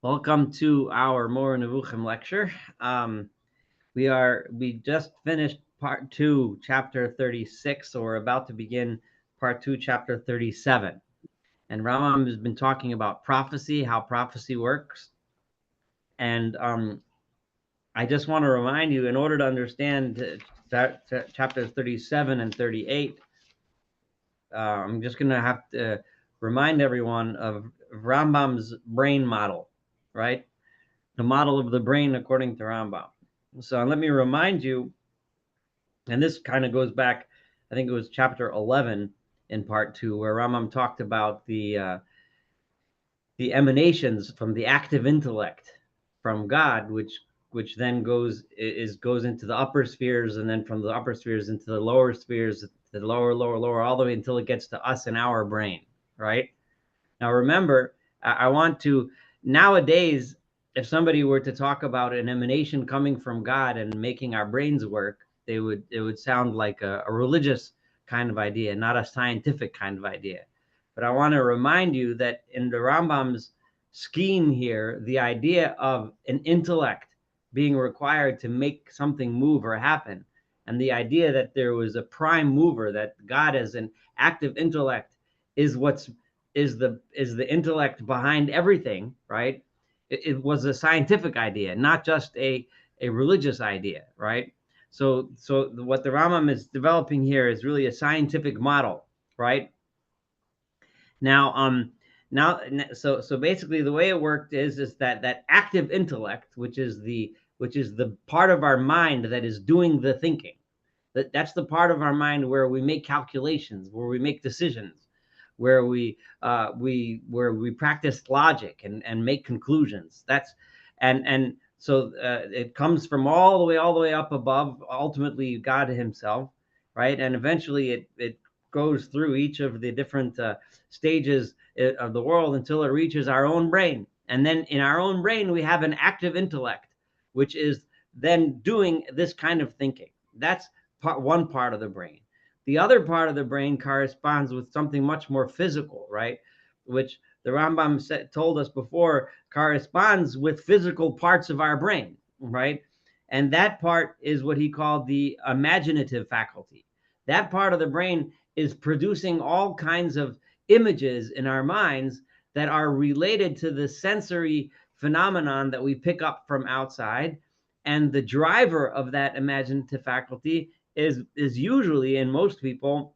Welcome to our More Nevuchim lecture. We just finished part 2, chapter 36, so we're about to begin part 2, chapter 37. And Rambam has been talking about prophecy, how prophecy works. And I just want to remind you, in order to understand chapters 37 and 38, I'm just going to have to remind everyone of Rambam's brain model, right? The model of the brain according to Rambam. So let me remind you, and this kind of goes back, I think it was chapter 11 in part 2, where Rambam talked about the emanations from the active intellect from God, which then goes into the upper spheres, and then from the upper spheres into the lower spheres, the lower, all the way until it gets to us in our brain, right? Now remember, I want to, nowadays, if somebody were to talk about an emanation coming from God and making our brains work, it would sound like a religious kind of idea, not a scientific kind of idea. But I want to remind you that in the Rambam's scheme here, the idea of an intellect being required to make something move or happen, and the idea that there was a prime mover, that God as an active intellect is the intellect behind everything, right? It was a scientific idea, not just a religious idea, right? So what the Rambam is developing here is really a scientific model, right? Now, so basically the way it worked is that active intellect, which is the part of our mind that is doing the thinking. That's the part of our mind where we make calculations, where we make decisions, where we practice logic and make conclusions. That's so it comes from all the way up above, ultimately God himself, right? And eventually it goes through each of the different stages of the world until it reaches our own brain. And then in our own brain, we have an active intellect, which is then doing this kind of thinking. That's one part of the brain. The other part of the brain corresponds with something much more physical, right? Which the Rambam told us before corresponds with physical parts of our brain, right? And that part is what he called the imaginative faculty. That part of the brain is producing all kinds of images in our minds that are related to the sensory phenomenon that we pick up from outside. And the driver of that imaginative faculty is usually, in most people,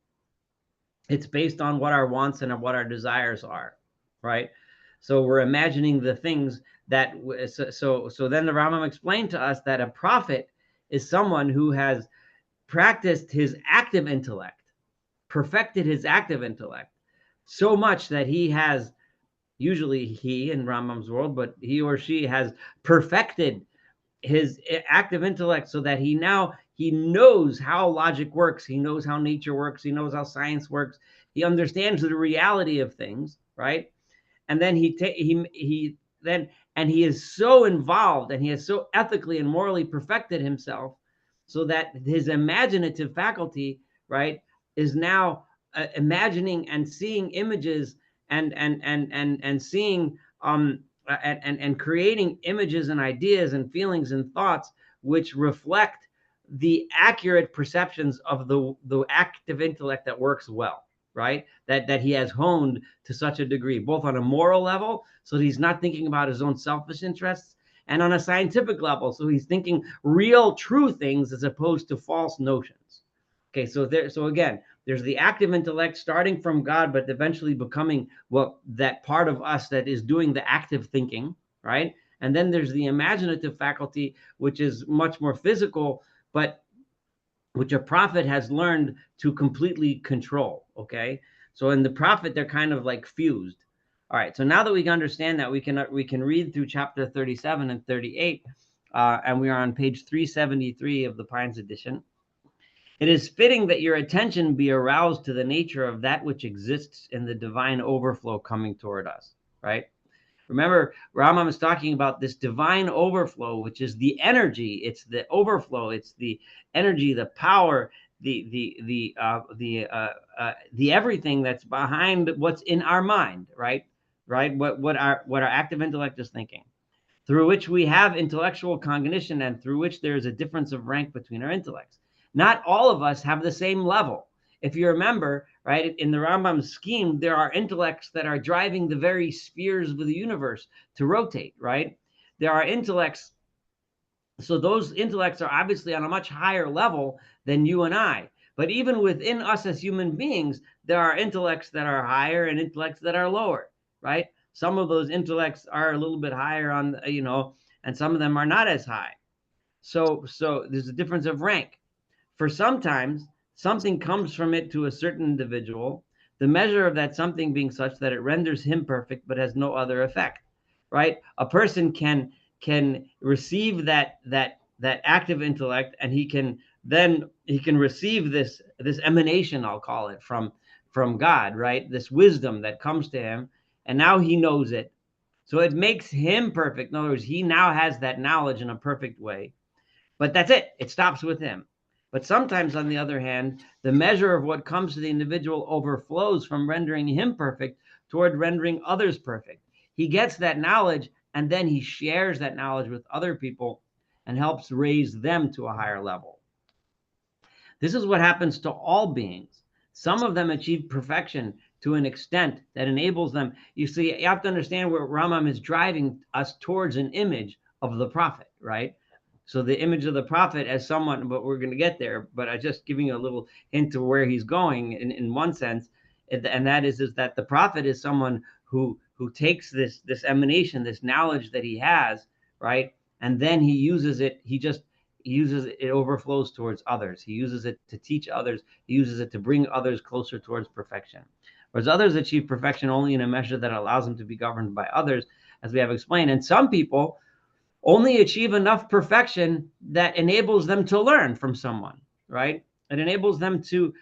it's based on what our wants and what our desires are, right? So we're imagining the things that, so then the Rambam explained to us that a prophet is someone who has practiced his active intellect, perfected his active intellect so much that he has, usually he in Rambam's world, but he or she has perfected his active intellect so that he knows how logic works, he knows how nature works, he knows how science works, he understands the reality of things, right? And then he is so involved, and he has so ethically and morally perfected himself so that his imaginative faculty, right, is now imagining and seeing images and seeing and creating images and ideas and feelings and thoughts which reflect the accurate perceptions of the active intellect that works well, right? That he has honed to such a degree, both on a moral level, so that he's not thinking about his own selfish interests, and on a scientific level, so he's thinking real, true things as opposed to false notions. Okay, so again, there's the active intellect starting from God, but eventually becoming that part of us that is doing the active thinking, right? And then there's the imaginative faculty, which is much more physical, but which a prophet has learned to completely control. Okay, so in the prophet, they're kind of like fused. All right, so now that we can understand that, we can read through chapter 37 and 38, and we are on page 373 of the Pines edition. It is fitting that your attention be aroused to the nature of that which exists in the divine overflow coming toward us, right? Remember, Rambam is talking about this divine overflow, which is the energy. It's the overflow. It's the energy, the power, the everything that's behind what's in our mind, right? Right. What our active intellect is thinking. through which we have intellectual cognition and through which there is a difference of rank between our intellects. Not all of us have the same level. If you remember, right, in the Rambam scheme, there are intellects that are driving the very spheres of the universe to rotate, right? There are intellects, so those intellects are obviously on a much higher level than you and I. But even within us as human beings, there are intellects that are higher and intellects that are lower, right? Some of those intellects are a little bit higher on, and some of them are not as high. So there's a difference of rank. For sometimes something comes from it to a certain individual, the measure of that something being such that it renders him perfect but has no other effect, right? A person can receive that active intellect, and he can receive this emanation, I'll call it, from God, right? This wisdom that comes to him, and now he knows it. So it makes him perfect. In other words, he now has that knowledge in a perfect way. But that's it. It stops with him. But sometimes, on the other hand, the measure of what comes to the individual overflows from rendering him perfect toward rendering others perfect. He gets that knowledge, and then he shares that knowledge with other people and helps raise them to a higher level. This is what happens to all beings. Some of them achieve perfection to an extent that enables them. You see, you have to understand where Rambam is driving us towards an image of the prophet, right? So the image of the prophet as someone, but we're going to get there, but I'm just giving you a little hint to where he's going in one sense. And that is that the prophet is someone who takes this emanation, this knowledge that he has, right? And then he uses it. It overflows towards others. He uses it to teach others. He uses it to bring others closer towards perfection. Whereas others achieve perfection only in a measure that allows them to be governed by others, as we have explained. And some people only achieve enough perfection that enables them to learn from someone, right? It enables them to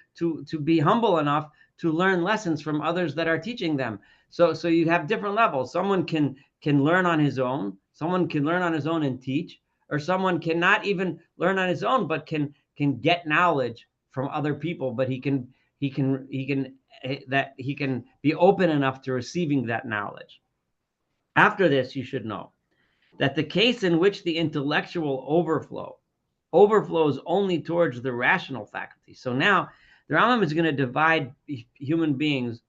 be humble enough to learn lessons from others that are teaching them. So you have different levels. Someone can learn on his own. Someone can learn on his own and teach, or someone cannot even learn on his own, but can get knowledge from other people. But he can be open enough to receiving that knowledge. After this, you should know that the case in which the intellectual overflows only towards the rational faculty. So now the Rambam is going to divide human beings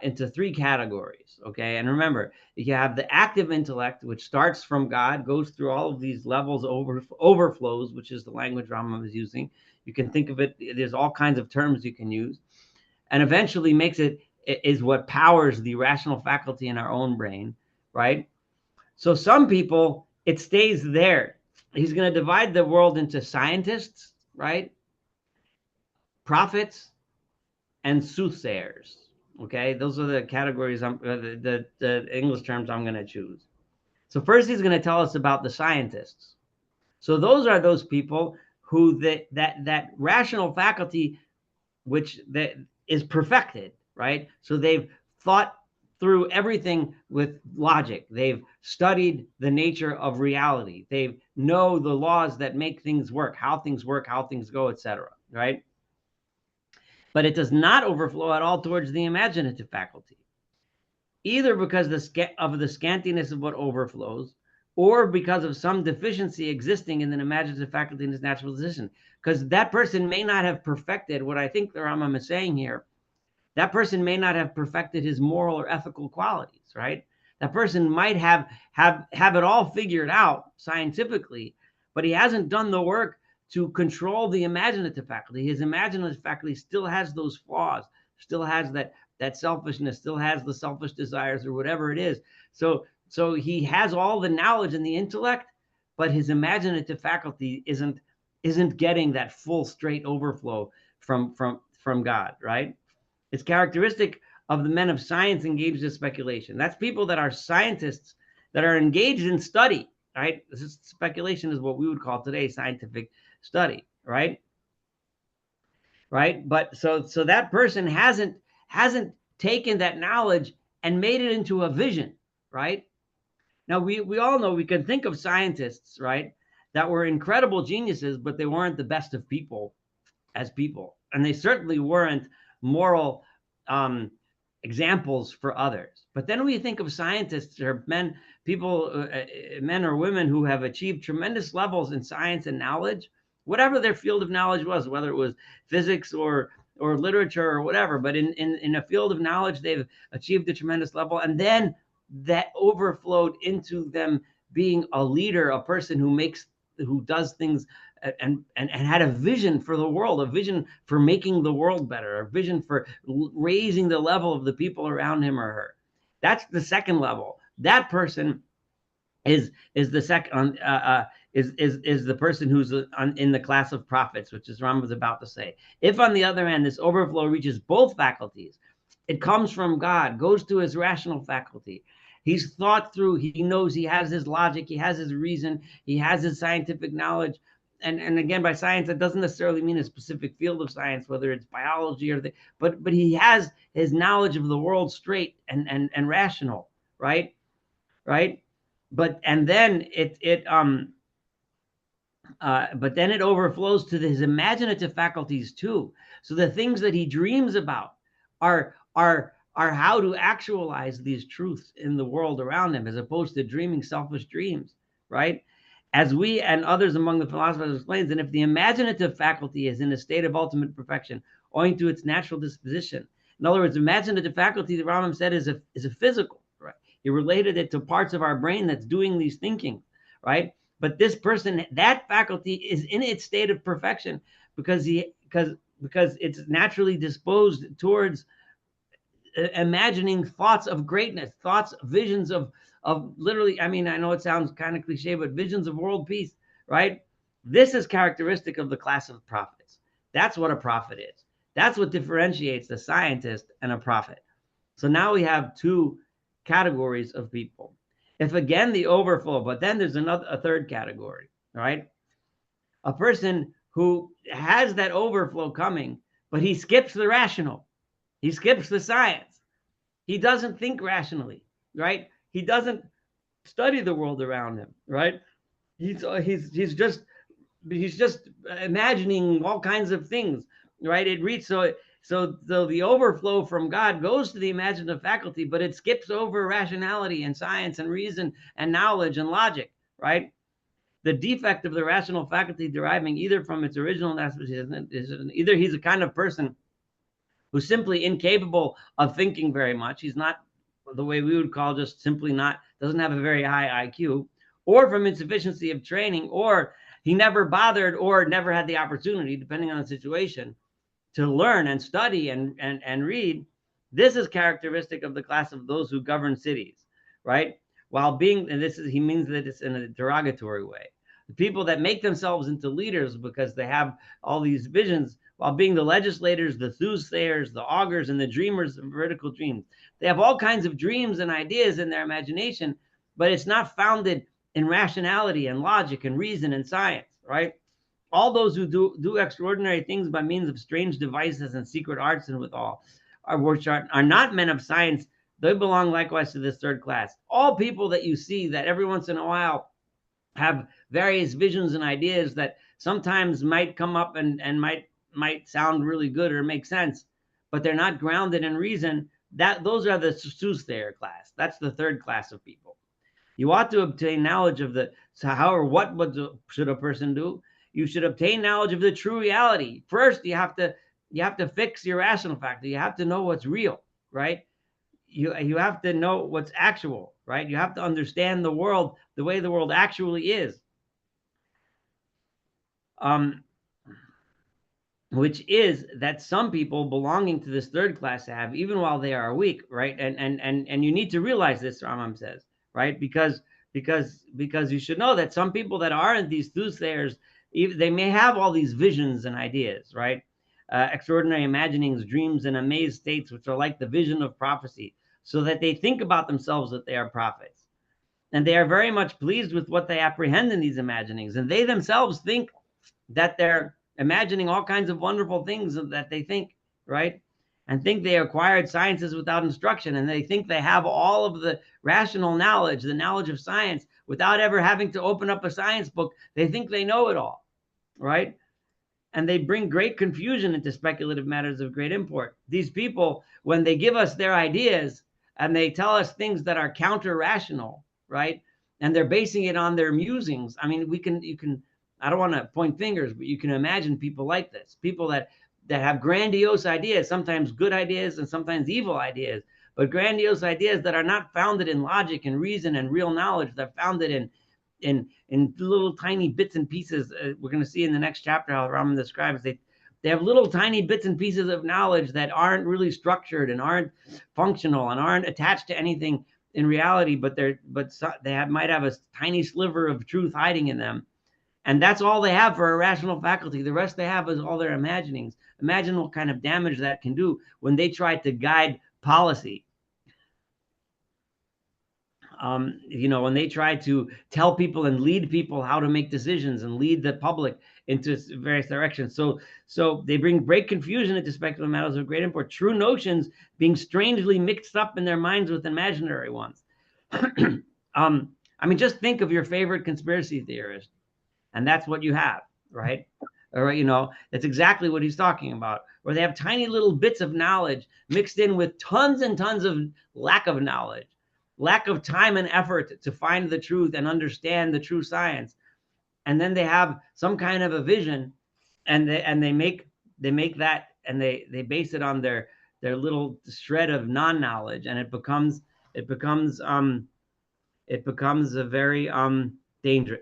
into three categories, okay? And remember, you have the active intellect, which starts from God, goes through all of these levels, overflows, which is the language Rambam is using. You can think of it, there's all kinds of terms you can use, and eventually is what powers the rational faculty in our own brain, right? So some people, it stays there. He's going to divide the world into scientists, right? Prophets and soothsayers. Okay, those are the categories, the English terms I'm going to choose. So first, he's going to tell us about the scientists. So those are those people who that rational faculty, which that is perfected, right? So they've thought through everything with logic. They've studied the nature of reality. They know the laws that make things work, how things go, etc., right? But it does not overflow at all towards the imaginative faculty, either because of the scantiness of what overflows, or because of some deficiency existing in the imaginative faculty in its natural position. Because that person may not have perfected what I think the Rambam is saying here. That person may not have perfected his moral or ethical qualities, right? That person might have it all figured out scientifically, but he hasn't done the work to control the imaginative faculty. His imaginative faculty still has those flaws, still has that selfishness, still has the selfish desires or whatever it is. So he has all the knowledge and the intellect, but his imaginative faculty isn't getting that full straight overflow from God, right? It's characteristic of the men of science engaged in speculation. That's people that are scientists that are engaged in study, right? Speculation is what we would call today scientific study, right? Right? But so that person hasn't taken that knowledge and made it into a vision, right? Now we all know, we can think of scientists, right, that were incredible geniuses, but they weren't the best of people as people, and they certainly weren't moral examples for others. But then when you think of scientists or men, people, men or women who have achieved tremendous levels in science and knowledge, whatever their field of knowledge was, whether it was physics or literature or whatever, but in a field of knowledge, they've achieved a tremendous level. And then that overflowed into them being a leader, a person who does things and had a vision for the world, a vision for making the world better, a vision for raising the level of the people around him or her. That's the second level. That person is the second is the person who's in the class of prophets, which is Rambam was about to say. If on the other hand this overflow reaches both faculties, it comes from God, goes to his rational faculty. He's thought through, he knows, he has his logic, he has his reason, he has his scientific knowledge. And again, by science, that doesn't necessarily mean a specific field of science, whether it's biology or but he has his knowledge of the world straight and rational, right? But then it overflows to his imaginative faculties too. So the things that he dreams about are how to actualize these truths in the world around him, as opposed to dreaming selfish dreams, right? As we and others among the philosophers explains, and if the imaginative faculty is in a state of ultimate perfection, owing to its natural disposition. In other words, imaginative faculty, the Rambam said, is a physical, right? He related it to parts of our brain that's doing these thinking, right? But this person, that faculty is in its state of perfection because it's naturally disposed towards imagining thoughts of greatness, thoughts, visions of literally, I mean, I know it sounds kind of cliche, but visions of world peace, right? This is characteristic of the class of prophets. That's what a prophet is. That's what differentiates the scientist and a prophet. So now we have two categories of people. If again the overflow, but then there's a third category, right? A person who has that overflow coming, but he skips the rational. He skips the science. He doesn't think rationally, right? He doesn't study the world around him, right? He's just imagining all kinds of things, right? It reads so the overflow from God goes to the imaginative faculty, but it skips over rationality and science and reason and knowledge and logic, right? The defect of the rational faculty deriving either from its original is either he's a kind of person who's simply incapable of thinking very much. He's not the way we would call just simply doesn't have a very high IQ, or from insufficiency of training, or he never bothered or never had the opportunity, depending on the situation, to learn and study and read. This is characteristic of the class of those who govern cities, right? While being, and he means that it's in a derogatory way. The people that make themselves into leaders because they have all these visions, while being the legislators, the soothsayers, the augurs, and the dreamers of vertical dreams. They have all kinds of dreams and ideas in their imagination, but it's not founded in rationality and logic and reason and science, right? All those who do extraordinary things by means of strange devices and secret arts and withal, are not men of science. They belong likewise to this third class. All people that you see that every once in a while have various visions and ideas that sometimes might come up and might sound really good or make sense, but they're not grounded in reason. Those are the soothsayer class. That's the third class of people. You ought to obtain knowledge of what should a person do? You should obtain knowledge of the true reality. First, you have to fix your rational factor. You have to know what's real, right? You have to know what's actual, right? You have to understand the world the way the world actually is. Which is that some people belonging to this third class have, even while they are weak, right? And you need to realize this, Rambam says, right? Because you should know that some people that aren't these soothsayers, they may have all these visions and ideas, right? Extraordinary imaginings, dreams, and amazed states, which are like the vision of prophecy, so that they think about themselves that they are prophets. And they are very much pleased with what they apprehend in these imaginings. And they themselves think that they're imagining all kinds of wonderful things that they think, right? And think they acquired sciences without instruction. And they think they have all of the rational knowledge, the knowledge of science, without ever having to open up a science book. They think they know it all, right? and they bring great confusion into speculative matters of great import. These people, when they give us their ideas and they tell us things that are counter-rational, right? And they're basing it on their musings. I mean, you can, I don't want to point fingers, but you can imagine people like this, people that have grandiose ideas, sometimes good ideas and sometimes evil ideas, but grandiose ideas that are not founded in logic and reason and real knowledge. They're founded in little tiny bits and pieces. We're going to see in the next chapter how Rambam describes they have little tiny bits and pieces of knowledge that aren't really structured and aren't functional and aren't attached to anything in reality, but might have a tiny sliver of truth hiding in them. And that's all they have for a rational faculty. The rest they have is all their imaginings. Imagine what kind of damage that can do when they try to guide policy. When they try to tell people and lead people how to make decisions and lead the public into various directions. So they bring great confusion into speculative matters of great import, true notions being strangely mixed up in their minds with imaginary ones. Just think of your favorite conspiracy theorist, and that's what you have, right? Or, that's exactly what he's talking about, where they have tiny little bits of knowledge mixed in with tons and tons of lack of knowledge, lack of time and effort to find the truth and understand the true science. And then they have some kind of a vision, and they make that, and they base it on their little shred of non-knowledge, and it becomes a very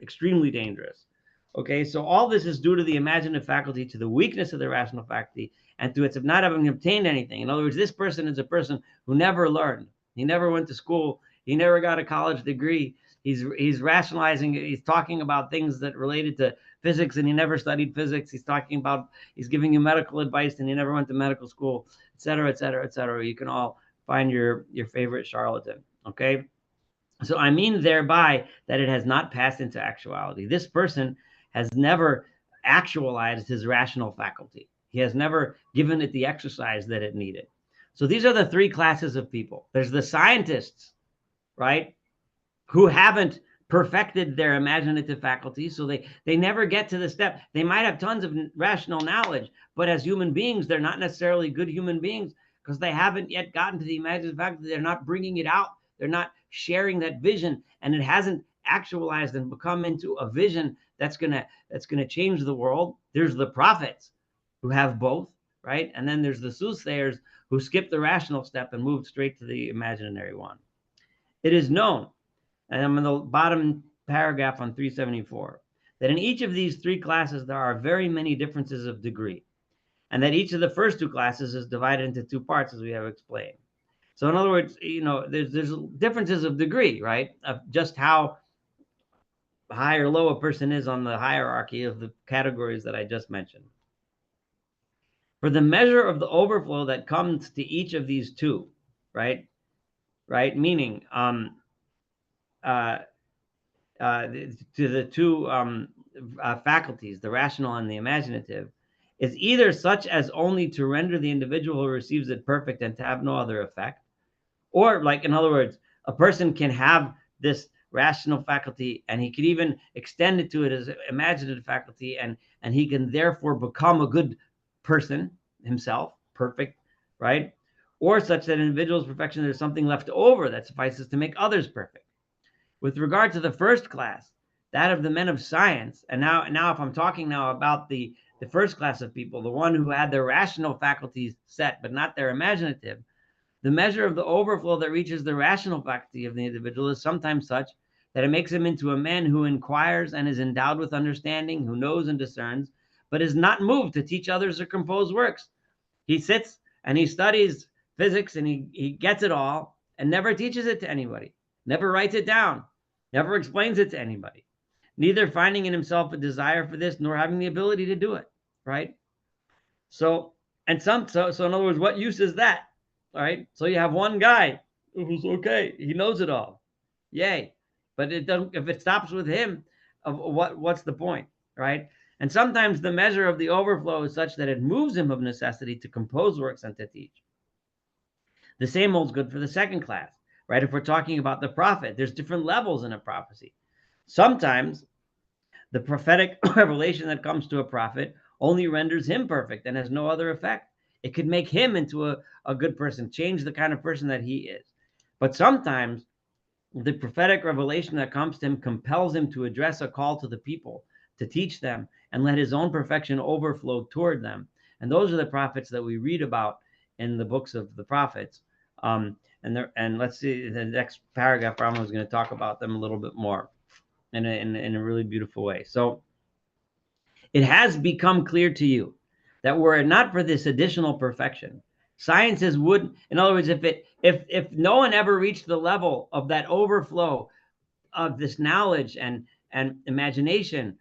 extremely dangerous. Okay, so all this is due to the imaginative faculty, to the weakness of the rational faculty, and to its of not having obtained anything. In other words, this person is a person who never learned. He never went to school. He never got a college degree. He's rationalizing. He's talking about things that related to physics, and he never studied physics. He's giving you medical advice, and he never went to medical school, et cetera, et cetera, et cetera. You can all find your favorite charlatan. Okay, so I mean thereby that it has not passed into actuality. This person has never actualized his rational faculty. He has never given it the exercise that it needed. So these are the three classes of people. There's the scientists, right, who haven't perfected their imaginative faculty, so they never get to the step. They might have tons of rational knowledge, but as human beings, they're not necessarily good human beings because they haven't yet gotten to the imaginative faculty. They're not bringing it out. They're not sharing that vision, and it hasn't actualized and become into a vision that's gonna change the world. There's the prophets who have both, right? And then there's the soothsayers who skip the rational step and moved straight to the imaginary one. It is known, and I'm in the bottom paragraph on 374, that in each of these three classes there are very many differences of degree, and that each of the first two classes is divided into two parts, as we have explained. So in other words, there's differences of degree, right? Of just how high or low a person is on the hierarchy of the categories that I just mentioned. For the measure of the overflow that comes to each of these two, right? Meaning to the two faculties, the rational and the imaginative, is either such as only to render the individual who receives it perfect and to have no other effect, or, like, in other words, a person can have this rational faculty and he can even extend it to it as imaginative faculty, and he can therefore become a good person himself, perfect, right? Or such that in individual's perfection there's something left over that suffices to make others perfect. With regard to the first class, that of the men of science, and now if I'm talking now about the first class of people, the one who had their rational faculties set but not their imaginative, the measure of the overflow that reaches the rational faculty of the individual is sometimes such that it makes him into a man who inquires and is endowed with understanding, who knows and discerns, but is not moved to teach others or compose works. He sits and he studies physics and he gets it all and never teaches it to anybody, never writes it down, never explains it to anybody, neither finding in himself a desire for this nor having the ability to do it, right? So in other words, what use is that? All right. So you have one guy who's okay. He knows it all. Yay. But it doesn't, if it stops with him, what's the point? Right. And sometimes the measure of the overflow is such that it moves him of necessity to compose works and to teach. The same holds good for the second class, right? If we're talking about the prophet, there's different levels in a prophecy. Sometimes the prophetic revelation that comes to a prophet only renders him perfect and has no other effect. It could make him into a good person, change the kind of person that he is. But sometimes the prophetic revelation that comes to him compels him to address a call to the people, to teach them, and let his own perfection overflow toward them. And those are the prophets that we read about in the books of the prophets. And let's see, the next paragraph, Rambam is going to talk about them a little bit more in a really beautiful way. So it has become clear to you that were it not for this additional perfection, sciences would, in other words, if no one ever reached the level of that overflow of this knowledge and imagination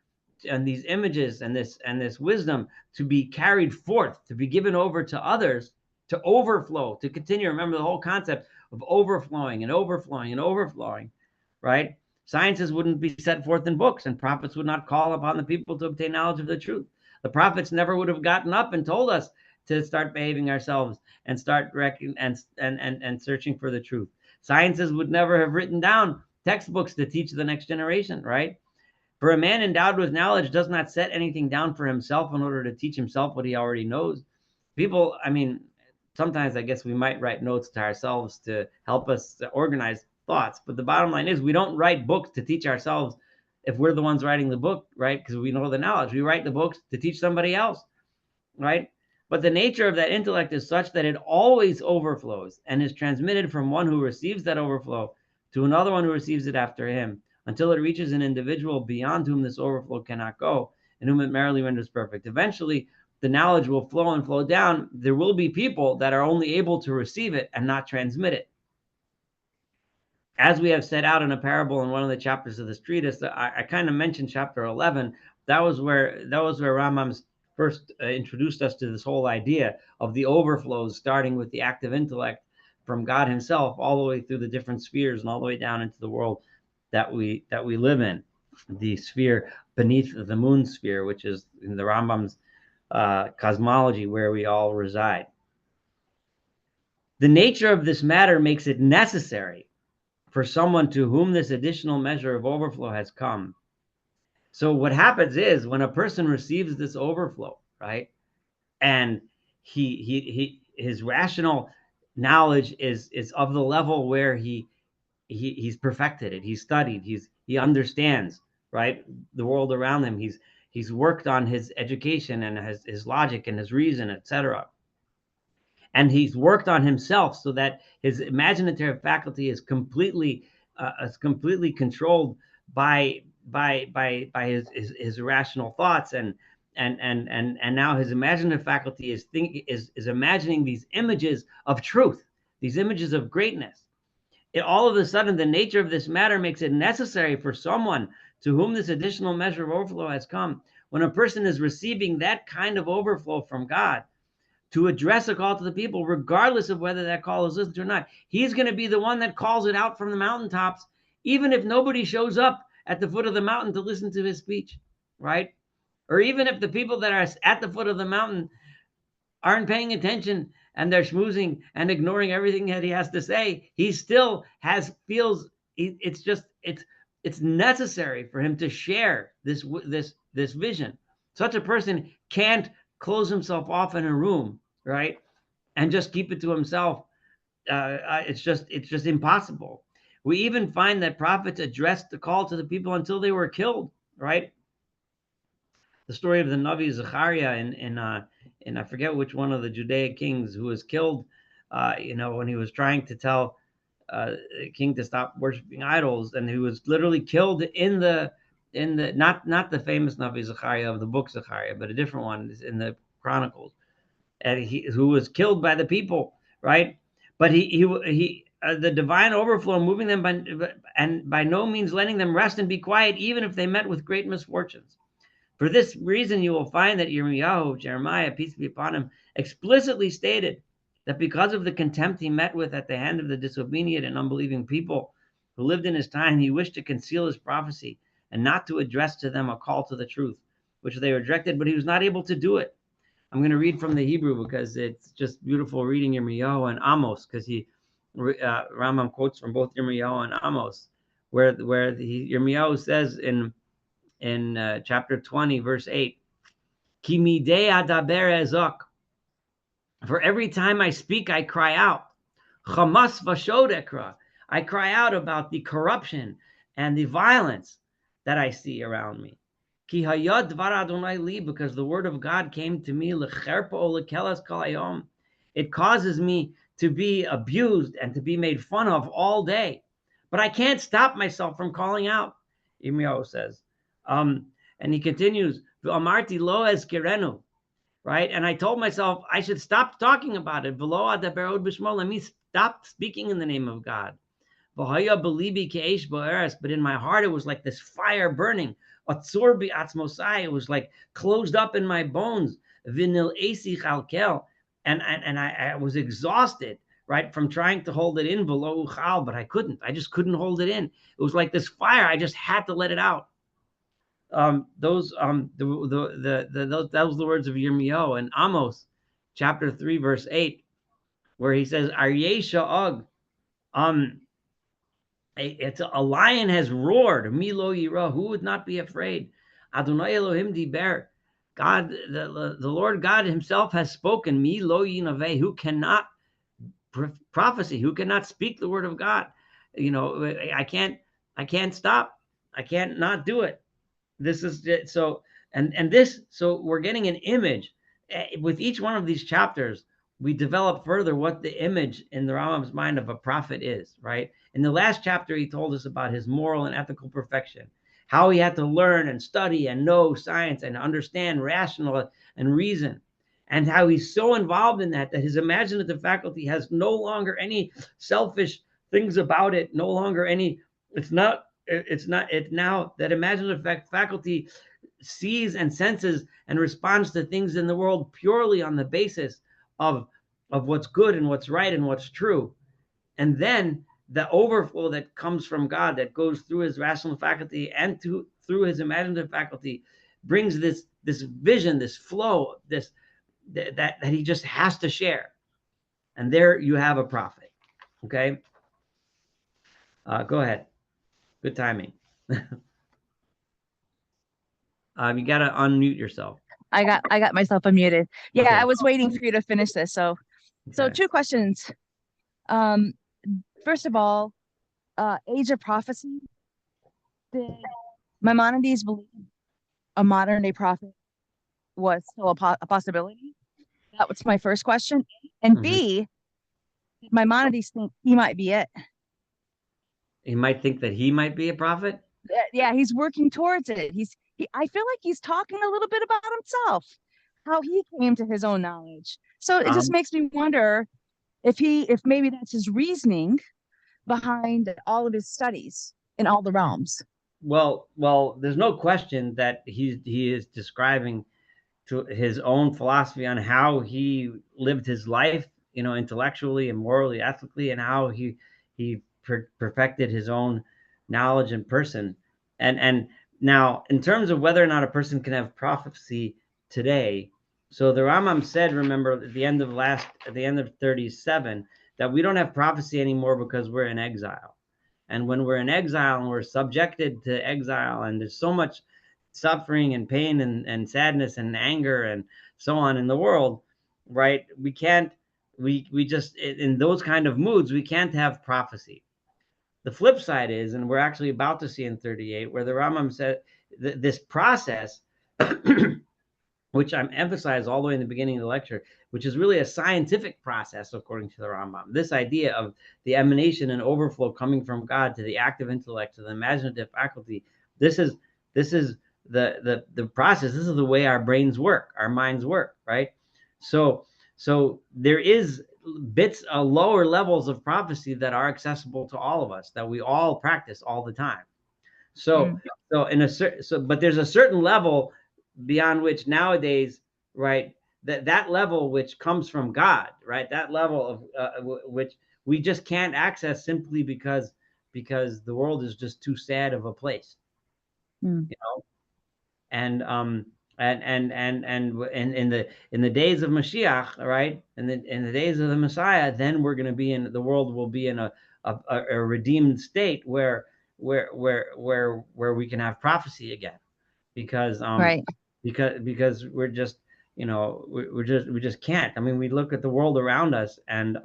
and these images and this wisdom to be carried forth, to be given over to others, to overflow, to continue. Remember the whole concept of overflowing and overflowing and overflowing, right? Sciences wouldn't be set forth in books, and prophets would not call upon the people to obtain knowledge of the truth. The prophets never would have gotten up and told us to start behaving ourselves and start and searching for the truth. Sciences would never have written down textbooks to teach the next generation, right? For a man endowed with knowledge does not set anything down for himself in order to teach himself what he already knows. People, I mean, sometimes I guess we might write notes to ourselves to help us to organize thoughts, but the bottom line is we don't write books to teach ourselves if we're the ones writing the book, right? Because we know the knowledge. We write the books to teach somebody else, right? But the nature of that intellect is such that it always overflows and is transmitted from one who receives that overflow to another one who receives it after him, until it reaches an individual beyond whom this overflow cannot go, and whom it merely renders perfect. Eventually, the knowledge will flow and flow down. There will be people that are only able to receive it and not transmit it. As we have set out in a parable in one of the chapters of this treatise, I kind of mentioned chapter 11. That was where Rambam first introduced us to this whole idea of the overflows, starting with the active intellect from God himself, all the way through the different spheres and all the way down into the world that we live in, the sphere beneath the moon sphere, which is in the Rambam's cosmology where we all reside. The nature of this matter makes it necessary for someone to whom this additional measure of overflow has come. So what happens is when a person receives this overflow, right, and his rational knowledge is of the level where he's perfected it, he's studied, he understands, right, the world around him, he's worked on his education and his logic and his reason, etc. And he's worked on himself so that his imaginative faculty is completely controlled by his rational thoughts, and now his imaginative faculty is imagining these images of truth, these images of greatness. All of a sudden, the nature of this matter makes it necessary for someone to whom this additional measure of overflow has come. When a person is receiving that kind of overflow from God, to address a call to the people, regardless of whether that call is listened to or not. He's going to be the one that calls it out from the mountaintops, even if nobody shows up at the foot of the mountain to listen to his speech, right? Or even if the people that are at the foot of the mountain aren't paying attention and they're schmoozing and ignoring everything that he has to say, he still feels it's necessary for him to share this vision. Such a person can't close himself off in a room, right, and just keep it to himself. It's just impossible. We even find that prophets addressed the call to the people until they were killed, right? The story of the Navi Zechariah in I forget which one of the Judaic kings, who was killed, when he was trying to tell the king to stop worshiping idols, and he was literally killed in the not the famous Navi Zechariah of the book Zechariah, but a different one in the Chronicles, and who was killed by the people, right? But the divine overflow moving them by no means letting them rest and be quiet, even if they met with great misfortunes. For this reason, you will find that Jeremiah, peace be upon him, explicitly stated that because of the contempt he met with at the hand of the disobedient and unbelieving people who lived in his time, he wished to conceal his prophecy and not to address to them a call to the truth, which they rejected, but he was not able to do it. I'm going to read from the Hebrew because it's just beautiful reading Yirmiyahu and Amos, because Rambam quotes from both Yirmiyahu and Amos, where Yirmiyahu says in chapter 20, verse 8, Ki midei adaber ezok. For every time I speak, I cry out. Chamas vashod ekra. I cry out about the corruption and the violence that I see around me. Ki hayad dvar Adonai li, because the word of God came to me. Lecherpa o lekelas kol hayom. It causes me to be abused and to be made fun of all day. But I can't stop myself from calling out, Yirmiyahu says. And he continues, Amarti lo ezkirenu, right? And I told myself I should stop talking about it. V'lo adaber od b'shmo, let me stop speaking in the name of God. V'haya belibi ke'esh bo'eres, but in my heart it was like this fire burning. Atzur bi'atzmosai, it was like closed up in my bones. V'nil esi chalkel, and I was exhausted, right, from trying to hold it in below uchal, but I couldn't. I just couldn't hold it in. It was like this fire. I just had to let it out. Those that was the words of Yirmiyahu in Amos, chapter 3, verse 8, where he says, Aryeh sha'og, it's a lion has roared. Milo yira, who would not be afraid? Adonai Elohim diber, God, the Lord God Himself has spoken. Milo yinaveh, who cannot prophecy, who cannot speak the word of God. You know, I can't stop. I can't not do it. This is so, and this, so we're getting an image with each one of these chapters. We develop further what the image in the Rambam's mind of a prophet is, right? In the last chapter, he told us about his moral and ethical perfection, how he had to learn and study and know science and understand rational and reason, and how he's so involved in that his imaginative faculty has no longer any selfish things about it, no longer any, it's now that imaginative faculty sees and senses and responds to things in the world purely on the basis of what's good and what's right and what's true. And then the overflow that comes from God, that goes through his rational faculty and through his imaginative faculty, brings this vision, this flow, that he just has to share. And there you have a prophet. Okay, go ahead. Good timing. You got to unmute yourself. I got myself unmuted. Yeah, Okay. I was waiting for you to finish this. So two questions. First of all, age of prophecy. Did Maimonides believe a modern day prophet was still a possibility? That was my first question. And B, did Maimonides think he might be it? He might think that he might be a prophet? Yeah, he's working towards it. I feel like he's talking a little bit about himself, how he came to his own knowledge. So it just makes me wonder if maybe that's his reasoning behind all of his studies in all the realms. Well, there's no question that he is describing to his own philosophy on how he lived his life, you know, intellectually and morally, ethically, and how he perfected his own knowledge and person. And now, in terms of whether or not a person can have prophecy today, so the Rambam said, remember, at the end of 37, that we don't have prophecy anymore because we're in exile. And when we're in exile and we're subjected to exile, and there's so much suffering and pain and sadness and anger and so on in the world, right? We just, in those kind of moods, we can't have prophecy. The flip side is, and we're actually about to see in 38, where the Rambam said this process, which I'm emphasized all the way in the beginning of the lecture, which is really a scientific process, according to the Rambam. This idea of the emanation and overflow coming from God to the active intellect, to the imaginative faculty. This is the process. This is the way our brains work, our minds work, right? So there is bits of lower levels of prophecy that are accessible to all of us, that we all practice all the time. So but there's a certain level beyond which nowadays, right, that level which comes from God, right, that level of which we just can't access simply because the world is just too sad of a place, you know. And in the days of Mashiach, right, in the days of the Messiah, then we're going to be the world will be in a redeemed state where we can have prophecy again, because right. because we're just, we just can't. I mean, we look at the world around us, and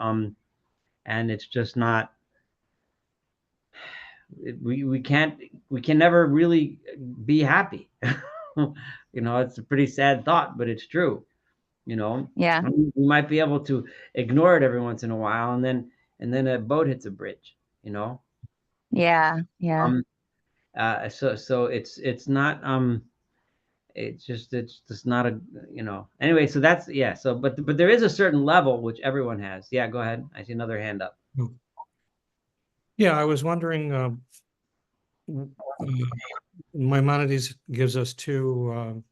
it's just not. We can't, we can never really be happy. It's a pretty sad thought, but it's true. Yeah. I mean, we might be able to ignore it every once in a while, and then a boat hits a bridge. Yeah. Yeah. Um. So it's not. It's just not a. Anyway, so that's, yeah. So but there is a certain level which everyone has. Yeah. Go ahead. I see another hand up. Yeah, I was wondering. Maimonides gives us two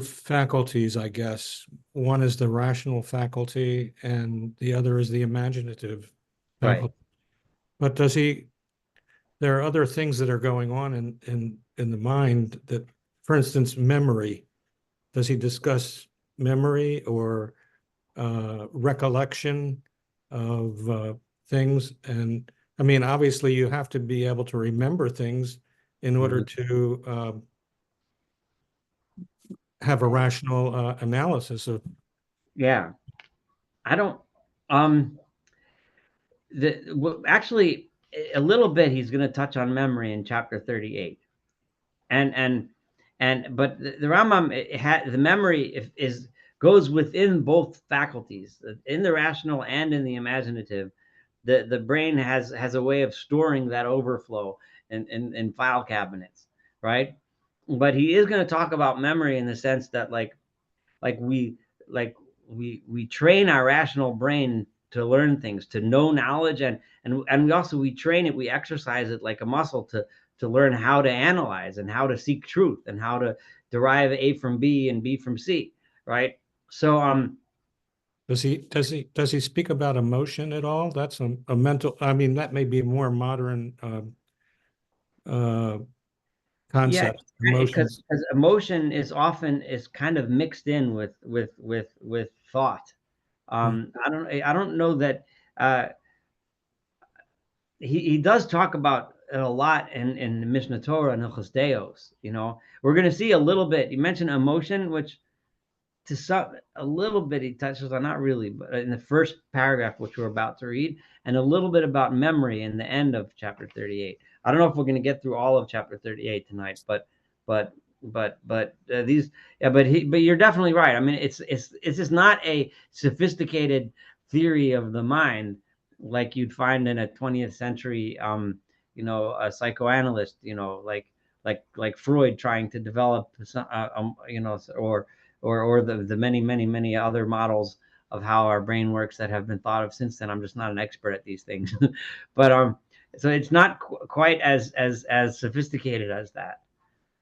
faculties, I guess. One is the rational faculty, and the other is the imaginative faculty. Right. But there are other things that are going on in the mind that, for instance, memory. Does he discuss memory or recollection of things? And I mean, obviously, you have to be able to remember things in order to have a rational analysis of. Yeah. I don't. Actually, a little bit. He's going to touch on memory in chapter 38, but the Rambam, the memory is goes within both faculties, in the rational and in the imaginative. The brain has a way of storing that overflow in file cabinets, right? But he is going to talk about memory in the sense that like we like we train our rational brain to learn things, to know knowledge, and we train it, we exercise it like a muscle to learn how to analyze and how to seek truth and how to derive A from B and B from C, right? So Does he speak about emotion at all? That's a mental. I mean, that may be a more modern concept. Yeah, Emotions. because emotion is kind of mixed in with thought. I don't know that he does talk about it a lot in the Mishnah Torah and Hilchos Deos. We're going to see a little bit. You mentioned emotion, which to some a little bit he touches on, not really, but in the first paragraph which we're about to read, and a little bit about memory in the end of chapter 38. I don't know if we're going to get through all of chapter 38 tonight, but these, yeah, but you're definitely right. I mean, it's just not a sophisticated theory of the mind like you'd find in a 20th century a psychoanalyst, like Freud trying to develop or the many other models of how our brain works that have been thought of since then. I'm just not an expert at these things. But so it's not quite as sophisticated as that.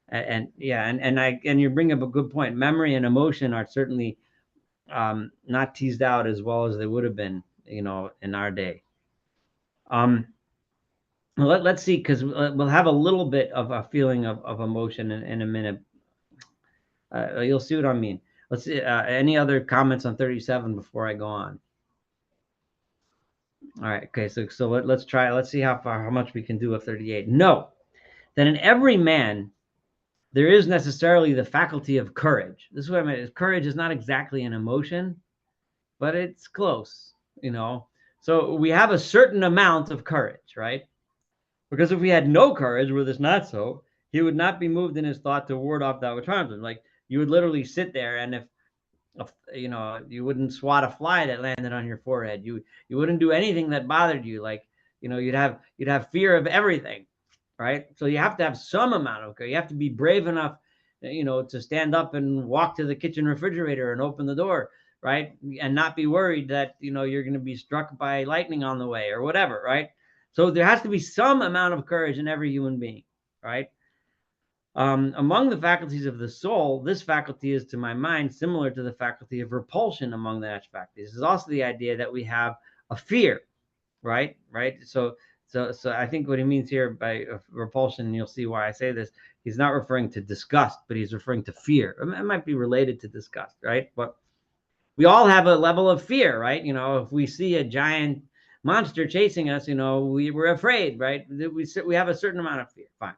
And yeah, and you bring up a good point. Memory and emotion are certainly not teased out as well as they would have been, in our day. Let's see, because we'll have a little bit of a feeling of emotion in a minute. You'll see what I mean. Let's see. Any other comments on 37 before I go on? All right. Okay. So let's try. Let's see how much we can do of 38. No, that in every man there is necessarily the faculty of courage. This is what I mean. Courage is not exactly an emotion, but it's close. So we have a certain amount of courage, right? Because if we had no courage, were this not so, he would not be moved in his thought to ward off that which harms him. Like you would literally sit there, and if you wouldn't swat a fly that landed on your forehead. You wouldn't do anything that bothered you. Like you'd have fear of everything, right? So you have to have some amount of courage. You have to be brave enough, to stand up and walk to the kitchen refrigerator and open the door, right? And not be worried that you're going to be struck by lightning on the way or whatever, right? So there has to be some amount of courage in every human being, right? Among the faculties of the soul, this faculty is, to my mind, similar to the faculty of repulsion among the natural faculties. This is also the idea that we have a fear, right? So I think what he means here by repulsion, and you'll see why I say this, he's not referring to disgust, but he's referring to fear. It might be related to disgust, right? But we all have a level of fear, right? If we see a giant monster chasing us, we're afraid, right? We have a certain amount of fear. Fine.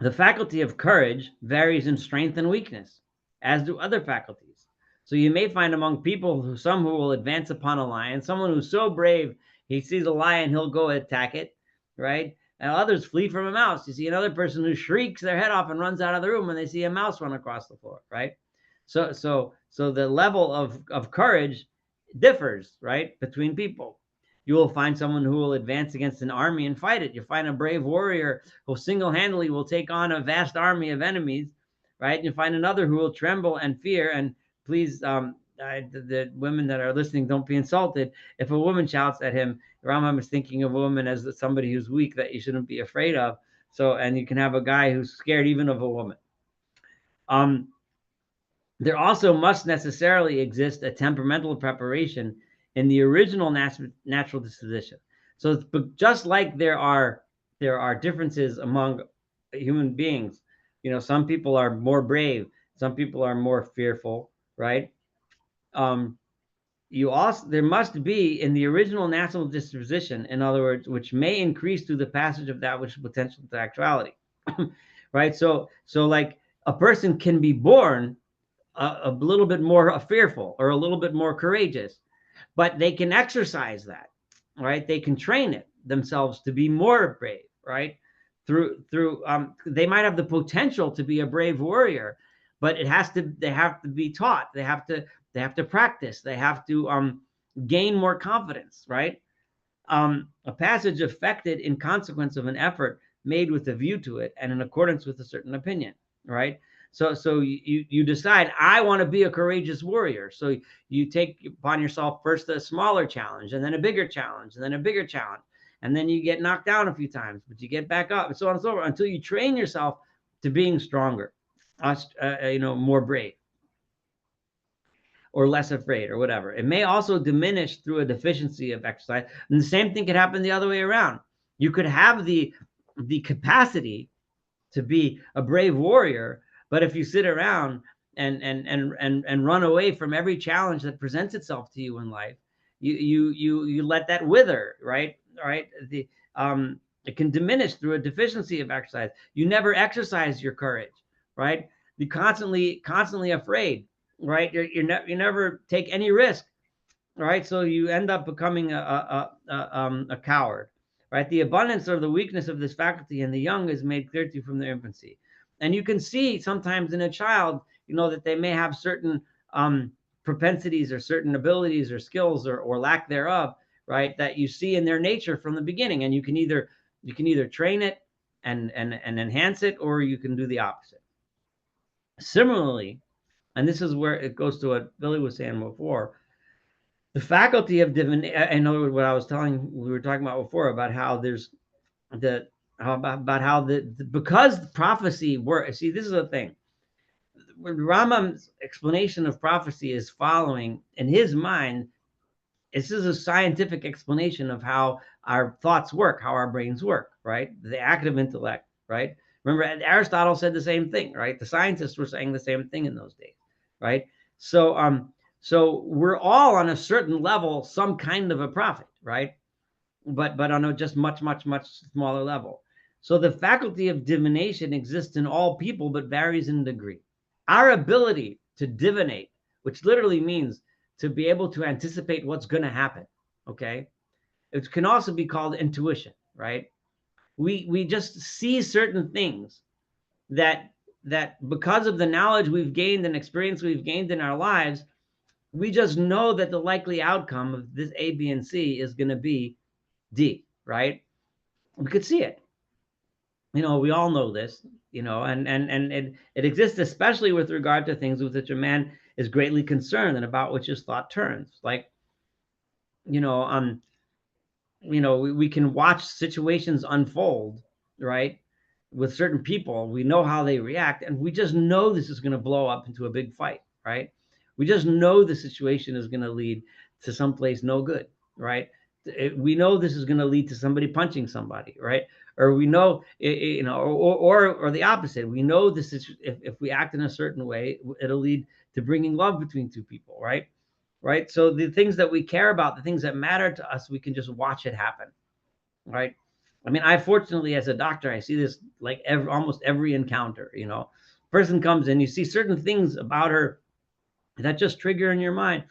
The faculty of courage varies in strength and weakness, as do other faculties. So you may find among people some who will advance upon a lion, someone who's so brave, he sees a lion, he'll go attack it, right? And others flee from a mouse. You see another person who shrieks their head off and runs out of the room when they see a mouse run across the floor, right? So the level of courage differs, right, between people. You will find someone who will advance against an army and fight it. You'll find a brave warrior who single-handedly will take on a vast army of enemies, right? You find another who will tremble and fear. And please, the women that are listening, don't be insulted. If a woman shouts at him, Rambam is thinking of a woman as somebody who's weak that you shouldn't be afraid of. So, and you can have a guy who's scared even of a woman. There also must necessarily exist a temperamental preparation in the original natural disposition. So just like there are differences among human beings, some people are more brave, some people are more fearful, right? There must be in the original natural disposition, in other words, which may increase through the passage of that which is potential to actuality, right? So like a person can be born a little bit more fearful or a little bit more courageous, but they can exercise that, right? They can train it themselves to be more brave, right? Through they might have the potential to be a brave warrior, but they have to be taught. They have to practice. They have to gain more confidence, right? A passage affected in consequence of an effort made with a view to it and in accordance with a certain opinion, right? So you decide, I want to be a courageous warrior. So you take upon yourself first a smaller challenge, and then a bigger challenge, and then a bigger challenge. And then you get knocked down a few times, but you get back up, and so on and so forth, until you train yourself to being stronger, more brave, or less afraid, or whatever. It may also diminish through a deficiency of exercise. And the same thing could happen the other way around. You could have the capacity to be a brave warrior, but if you sit around and run away from every challenge that presents itself to you in life, you let that wither, right? It can diminish through a deficiency of exercise. You never exercise your courage, right? You're constantly afraid, right? You never take any risk, right? So you end up becoming a coward, right? The abundance or the weakness of this faculty in the young is made clear to you from their infancy. And you can see sometimes in a child, that they may have certain propensities or certain abilities or skills or lack thereof, right? That you see in their nature from the beginning. And you can either train it and enhance it, or you can do the opposite. Similarly, and this is where it goes to what Billy was saying before, the faculty of divination. In other words, what we were talking about before, about how there's because prophecy works. See, this is the thing. Rambam's explanation of prophecy is following, in his mind, this is a scientific explanation of how our thoughts work, how our brains work, right? The active intellect, right? Remember, Aristotle said the same thing, right? The scientists were saying the same thing in those days, right? So we're all on a certain level, some kind of a prophet, right? But on a just much smaller level. So the faculty of divination exists in all people, but varies in degree. Our ability to divinate, which literally means to be able to anticipate what's going to happen, okay? It can also be called intuition, right? We just see certain things that because of the knowledge we've gained and experience we've gained in our lives, we just know that the likely outcome of this A, B, and C is going to be D, right? We could see it. We all know this, and it exists especially with regard to things with which a man is greatly concerned and about which his thought turns. Like, we can watch situations unfold, right? With certain people, we know how they react, and we just know this is going to blow up into a big fight, right? We just know the situation is going to lead to someplace no good, right? We know this is going to lead to somebody punching somebody, right? Or we know, or the opposite. We know this is, if we act in a certain way, it'll lead to bringing love between two people, right? Right. So the things that we care about, the things that matter to us, we can just watch it happen, right? I mean, I fortunately, as a doctor, I see this like almost every encounter. Person comes in, you see certain things about her that just trigger in your mind.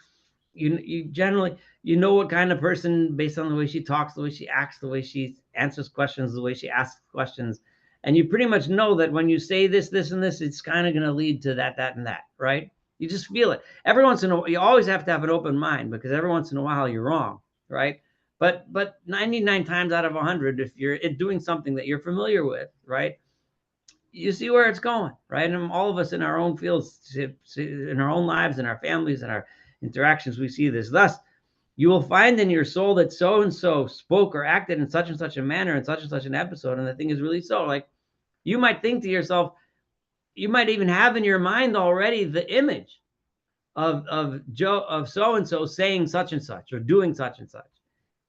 You generally, what kind of person based on the way she talks, the way she acts, the way she answers questions, the way she asks questions. And you pretty much know that when you say this, this, and this, it's kind of going to lead to that, that, and that, right? You just feel it. Every once in a while, you always have to have an open mind, because every once in a while you're wrong, right? But 99 times out of 100, if you're doing something that you're familiar with, right, you see where it's going, right? And all of us in our own fields, in our own lives, in our families, in our interactions, we see this. Thus, you will find in your soul that so and so spoke or acted in such and such a manner in such and such an episode, and the thing is really so. Like, you might think to yourself, you might even have in your mind already the image of so and so saying such and such or doing such and such,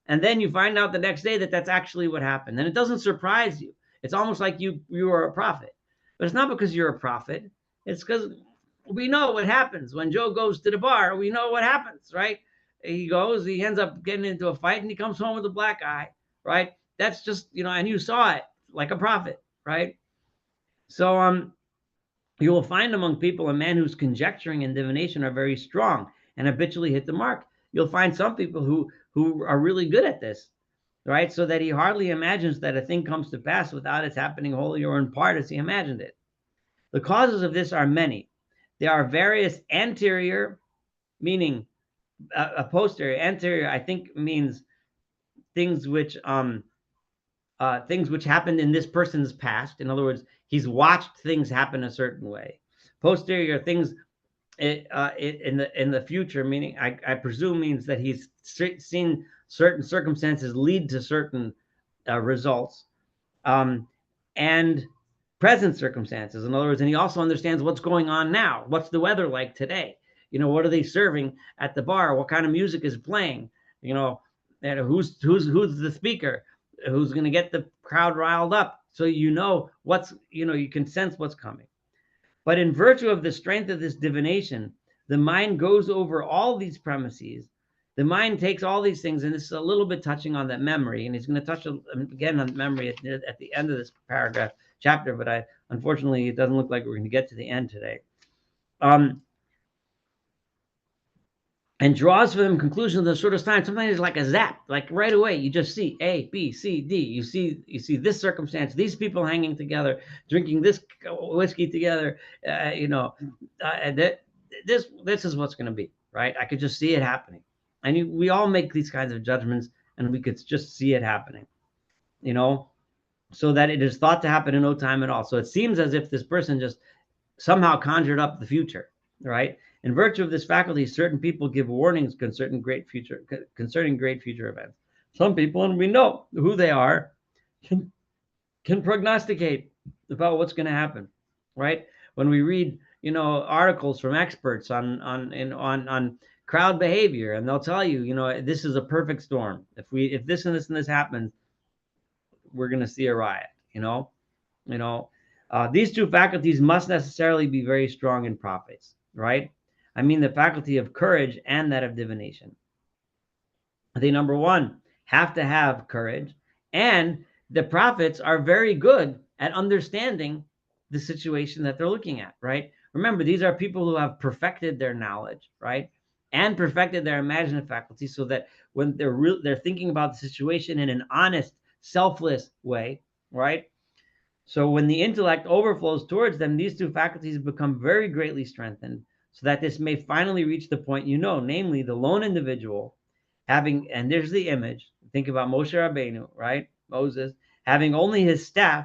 and then you find out the next day that that's actually what happened, and it doesn't surprise you. It's almost like you are a prophet, but it's not because you're a prophet. It's because we know what happens when Joe goes to the bar. We know what happens, right? He ends up getting into a fight, and he comes home with a black eye, right? That's just, and you saw it like a prophet, right? So you will find among people a man whose conjecturing and divination are very strong and habitually hit the mark. You'll find some people who are really good at this, right? So that he hardly imagines that a thing comes to pass without its happening wholly or in part as he imagined it. The causes of this are many. There are various anterior, meaning a posterior. Anterior, I think, means things which happened in this person's past. In other words, he's watched things happen a certain way. Posterior, things in the future, meaning I presume means that he's seen certain circumstances lead to certain results, and present circumstances. In other words, and he also understands what's going on now. What's the weather like today? What are they serving at the bar? What kind of music is playing? And who's the speaker? Who's going to get the crowd riled up? So what's, you can sense what's coming. But in virtue of the strength of this divination, the mind goes over all these premises. The mind takes all these things, and this is a little bit touching on that memory, and he's going to touch again on memory at the end of this chapter, but unfortunately, it doesn't look like we're going to get to the end today. And draws for them conclusions in the shortest time. Sometimes it's like a zap, like right away. You just see A, B, C, D. You see this circumstance, these people hanging together, drinking this whiskey together. This is what's going to be, right? I could just see it happening. And we all make these kinds of judgments, and we could just see it happening, so that it is thought to happen in no time at all. So it seems as if this person just somehow conjured up the future, right? In virtue of this faculty, certain people give warnings concerning great future events. Some people, and we know who they are, can prognosticate about what's going to happen, right? When we read, articles from experts on crowd behavior, and they'll tell you, this is a perfect storm. If this and this and this happens, we're going to see a riot. These two faculties must necessarily be very strong in prophets, right? I mean, the faculty of courage and that of divination. They, number one, have to have courage, and the prophets are very good at understanding the situation that they're looking at, right? Remember, these are people who have perfected their knowledge, right? And perfected their imaginative faculty, so that when they're thinking about the situation in an honest, selfless way, right? So when the intellect overflows towards them, these two faculties become very greatly strengthened, so that this may finally reach the point, namely the lone individual having, and there's the image, think about Moshe Rabbeinu, right? Moses, having only his staff,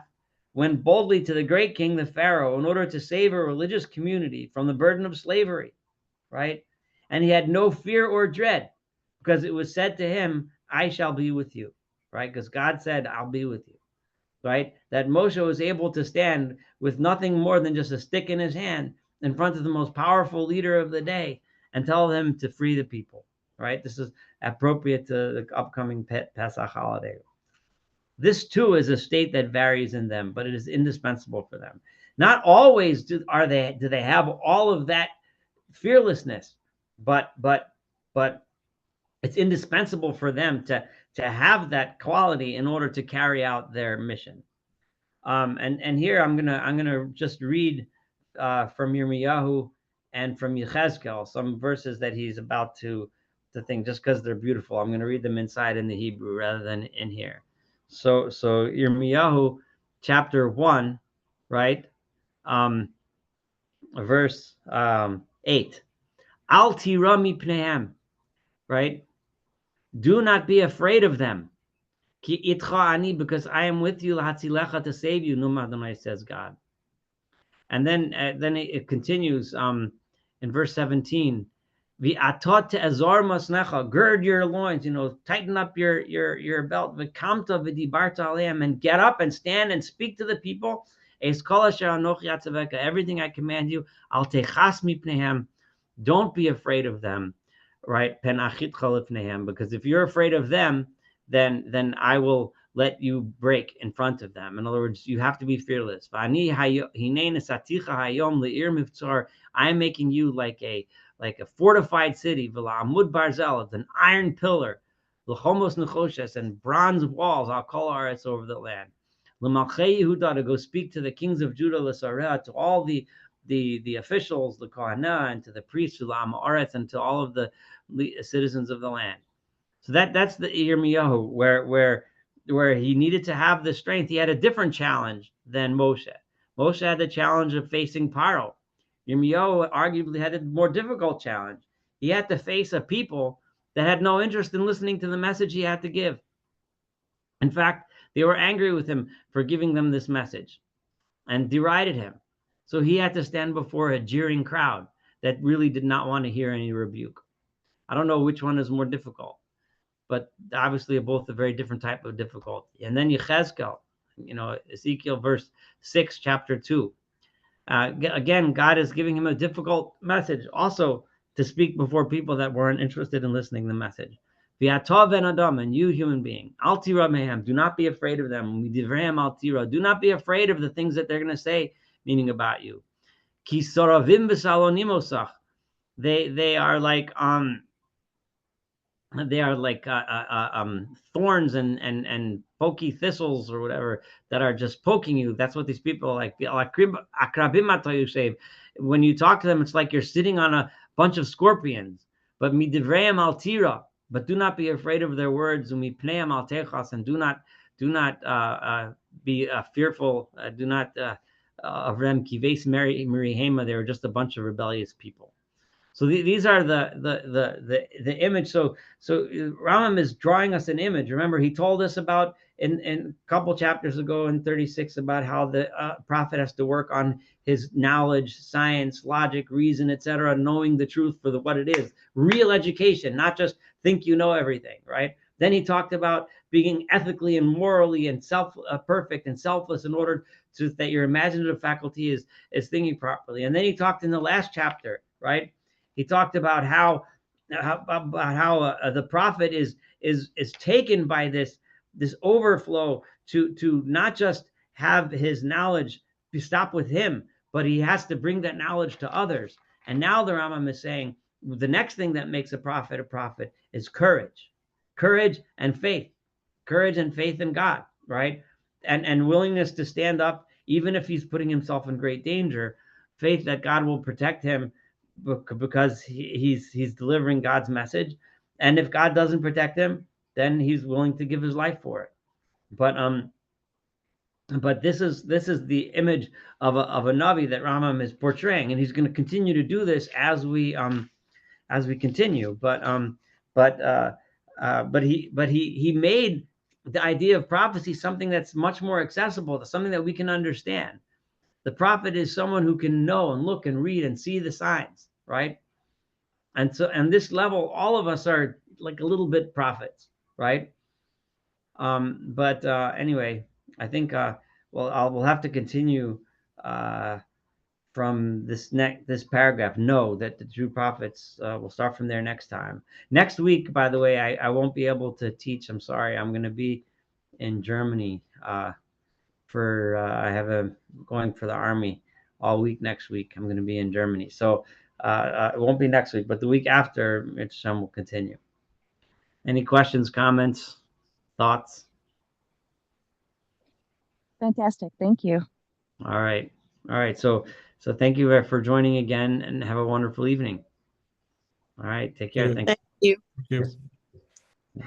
went boldly to the great king, the Pharaoh, in order to save a religious community from the burden of slavery, right? And he had no fear or dread, because it was said to him, I shall be with you, right? Because God said, I'll be with you, right? That Moshe was able to stand with nothing more than just a stick in his hand in front of the most powerful leader of the day and tell them to free the people, right? This is appropriate to the upcoming Pesach holiday. This too is a state that varies in them, but it is indispensable for them. Not always do they have all of that fearlessness, but it's indispensable for them to to have that quality in order to carry out their mission. And here I'm gonna just read from Yirmiyahu and from Yechezkel some verses that he's about to think, just because they're beautiful. I'm gonna read them inside in the Hebrew rather than in here. So Yirmiyahu chapter 1, right? Verse 8. Al tira mipnehem, right? Do not be afraid of them. Ki itcha ani, because I am with you, lahatzilecha, to save you, Num Adonai, says God. And then it continues in verse 17. V'atot te'azor masnecha, gird your loins, tighten up your belt. V'kamta v'dibarta aleim, and get up and stand and speak to the people. Es kol asher anochi atzaveka, everything I command you. Al techas mipnehem, don't be afraid of them, right? Pen achitcha lifnehem, because if you're afraid of them, then I will let you break in front of them. In other words, you have to be fearless. I am making you like a fortified city, v'la'amud barzel, it's an iron pillar, l'chomos nechoshes, and bronze walls, I'll call aretz, over the land. L'malchei Yehuda, to go speak to the kings of Judah, l'sareh, to all the officials, the kohana, and to the priests, l'am aretz, and to all of the citizens of the land. So that's the Yirmiyahu, where he needed to have the strength. He had a different challenge than Moshe. Moshe had the challenge of facing Paro. Yirmiyahu arguably had a more difficult challenge. He had to face a people that had no interest in listening to the message he had to give. In fact, they were angry with him for giving them this message and derided him. So he had to stand before a jeering crowd that really did not want to hear any rebuke. I don't know which one is more difficult, but obviously both a very different type of difficulty. And then Yechezkel, Ezekiel verse 6, chapter 2. Again, God is giving him a difficult message also to speak before people that weren't interested in listening to the message. V'atov en adam, and you human being, al tira mehem, do not be afraid of them. Midivrehem al tira, do not be afraid of the things that they're going to say, meaning about you. Ki soravim v'salonimosach, they are like thorns and pokey thistles or whatever that are just poking you. That's what these people are like. When you talk to them, it's like you're sitting on a bunch of scorpions. But midivreim al tira, but do not be afraid of their words. Umipneim al techas, and do not be fearful. Do not of them kives merihema. They were just a bunch of rebellious people. So these are the image. So Rambam is drawing us an image. Remember, he told us about in a couple chapters ago in 36 about how the prophet has to work on his knowledge, science, logic, reason, etc., knowing the truth for what it is. Real education, not just think you know everything, right? Then he talked about being ethically and morally and perfect and selfless in order to that your imaginative faculty is thinking properly. And then he talked in the last chapter, right? He talked about how the prophet is taken by this overflow to not just have his knowledge stop with him, but he has to bring that knowledge to others. And now the Rambam is saying the next thing that makes a prophet is courage and faith, in God, right? And willingness to stand up even if he's putting himself in great danger. Faith that God will protect him because he's delivering God's message, and if God doesn't protect him, then he's willing to give his life for it. But this is the image of a Navi that Rambam is portraying, and he's going to continue to do this as we continue. But he made the idea of prophecy something that's much more accessible, something that we can understand. The prophet is someone who can know and look and read and see the signs, right? And this level, all of us are like a little bit prophets, right? Anyway, I think we'll have to continue from this paragraph. Know that the true prophets, will start from there next time. Next week, by the way, I won't be able to teach. I'm sorry. I'm going to be in Germany. I have going for the army all week next week. I'm going to be in Germany, so it won't be next week, but the week after, Mitzvah will continue. Any questions, comments? Thoughts? Fantastic. Thank you. All right. All right. So thank you for joining again, and have a wonderful evening. All right. Take care. Yeah. Thank Thank you. Thank you. you.